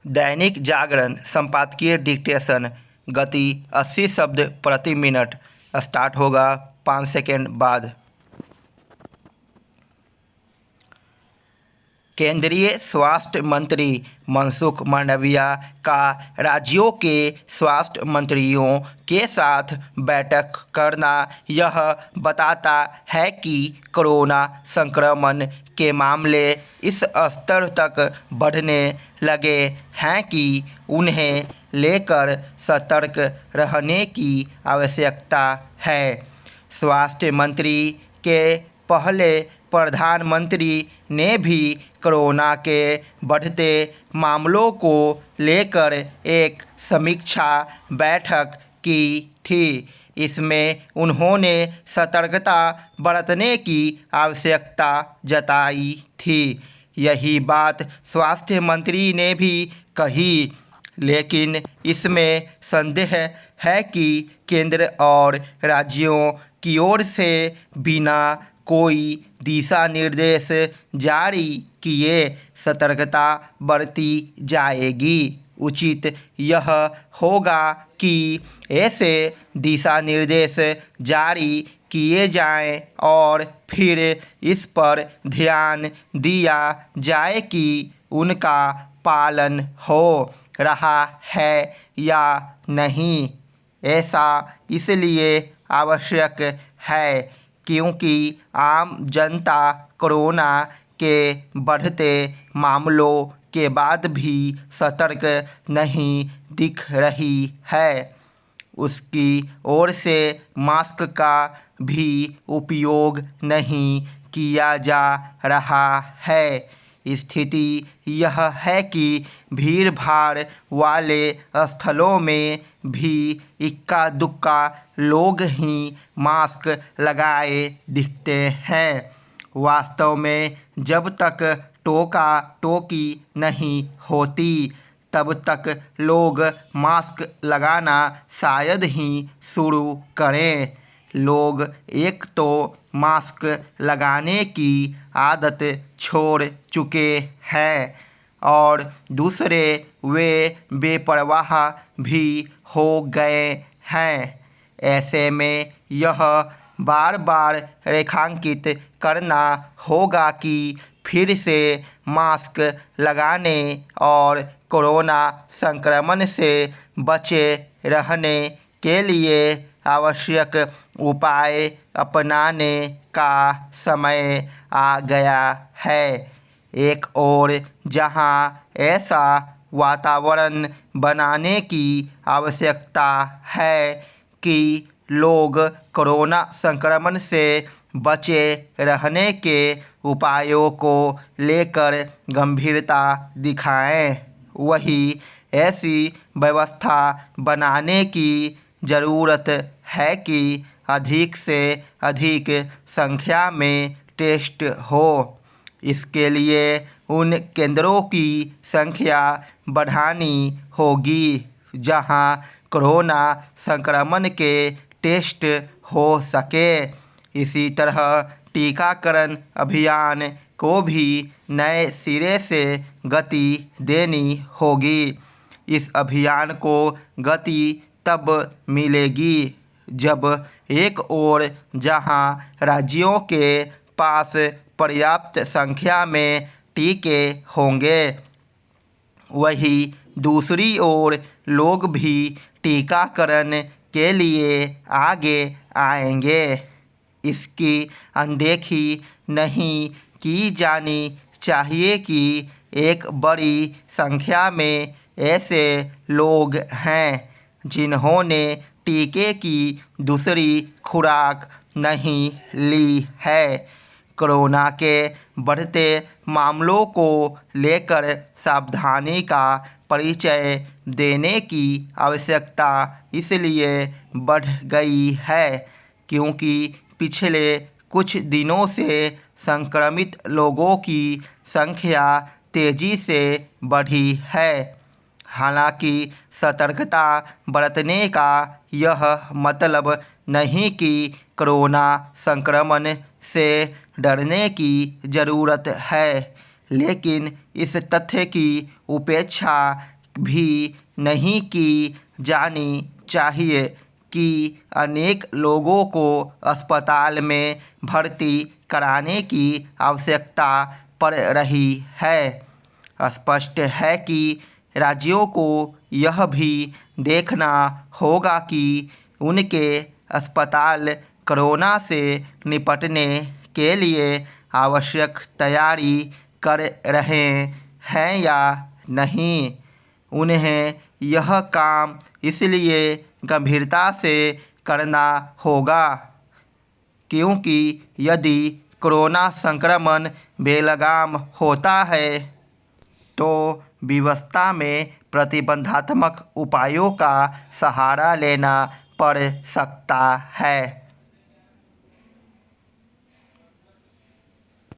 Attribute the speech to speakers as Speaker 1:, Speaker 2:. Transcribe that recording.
Speaker 1: दैनिक जागरण संपादकीय डिक्टेशन गति 80 शब्द प्रति मिनट। स्टार्ट होगा 5 सेकेंड बाद। केंद्रीय स्वास्थ्य मंत्री मनसुख मांडविया का राज्यों के स्वास्थ्य मंत्रियों के साथ बैठक करना यह बताता है कि कोरोना संक्रमण के मामले इस स्तर तक बढ़ने लगे हैं कि उन्हें लेकर सतर्क रहने की आवश्यकता है। स्वास्थ्य मंत्री के पहले प्रधानमंत्री ने भी कोरोना के बढ़ते मामलों को लेकर एक समीक्षा बैठक की थी। इसमें उन्होंने सतर्कता बरतने की आवश्यकता जताई थी। यही बात स्वास्थ्य मंत्री ने भी कही, लेकिन इसमें संदेह है कि केंद्र और राज्यों की ओर से बिना कोई दिशा निर्देश जारी किए सतर्कता बरती जाएगी। उचित यह होगा कि ऐसे दिशा निर्देश जारी किए जाएं और फिर इस पर ध्यान दिया जाए कि उनका पालन हो रहा है या नहीं। ऐसा इसलिए आवश्यक है क्योंकि आम जनता कोरोना के बढ़ते मामलों के बाद भी सतर्क नहीं दिख रही है। उसकी ओर से मास्क का भी उपयोग नहीं किया जा रहा है। स्थिति यह है कि भीड़ भाड़ वाले स्थलों में भी इक्का दुक्का लोग ही मास्क लगाए दिखते हैं। वास्तव में जब तक टोका टोकी नहीं होती तब तक लोग मास्क लगाना शायद ही शुरू करें। लोग एक तो मास्क लगाने की आदत छोड़ चुके हैं और दूसरे वे बेपरवाह भी हो गए हैं। ऐसे में यह बार बार रेखांकित करना होगा कि फिर से मास्क लगाने और कोरोना संक्रमण से बचे रहने के लिए आवश्यक उपाय अपनाने का समय आ गया है। एक ओर जहां ऐसा वातावरण बनाने की आवश्यकता है कि लोग कोरोना संक्रमण से बचे रहने के उपायों को लेकर गंभीरता दिखाएं, वहीं ऐसी व्यवस्था बनाने की ज़रूरत है कि अधिक से अधिक संख्या में टेस्ट हो। इसके लिए उन केंद्रों की संख्या बढ़ानी होगी जहां कोरोना संक्रमण के टेस्ट हो सके। इसी तरह टीकाकरण अभियान को भी नए सिरे से गति देनी होगी। इस अभियान को गति तब मिलेगी जब एक ओर जहां राज्यों के पास पर्याप्त संख्या में टीके होंगे, वहीं दूसरी ओर लोग भी टीकाकरण के लिए आगे आएंगे। इसकी अनदेखी नहीं की जानी चाहिए कि एक बड़ी संख्या में ऐसे लोग हैं जिन्होंने टीके की दूसरी खुराक नहीं ली है। कोरोना के बढ़ते मामलों को लेकर सावधानी का परिचय देने की आवश्यकता इसलिए बढ़ गई है क्योंकि पिछले कुछ दिनों से संक्रमित लोगों की संख्या तेज़ी से बढ़ी है। हालांकि सतर्कता बरतने का यह मतलब नहीं कि कोरोना संक्रमण से डरने की ज़रूरत है, लेकिन इस तथ्य की उपेक्षा भी नहीं की जानी चाहिए कि अनेक लोगों को अस्पताल में भर्ती कराने की आवश्यकता पड़ रही है। स्पष्ट है कि राज्यों को यह भी देखना होगा कि उनके अस्पताल कोरोना से निपटने के लिए आवश्यक तैयारी कर रहे हैं या नहीं। उन्हें यह काम इसलिए गंभीरता से करना होगा क्योंकि यदि कोरोना संक्रमण बेलगाम होता है तो व्यवस्था में प्रतिबंधात्मक उपायों का सहारा लेना पड़ सकता है।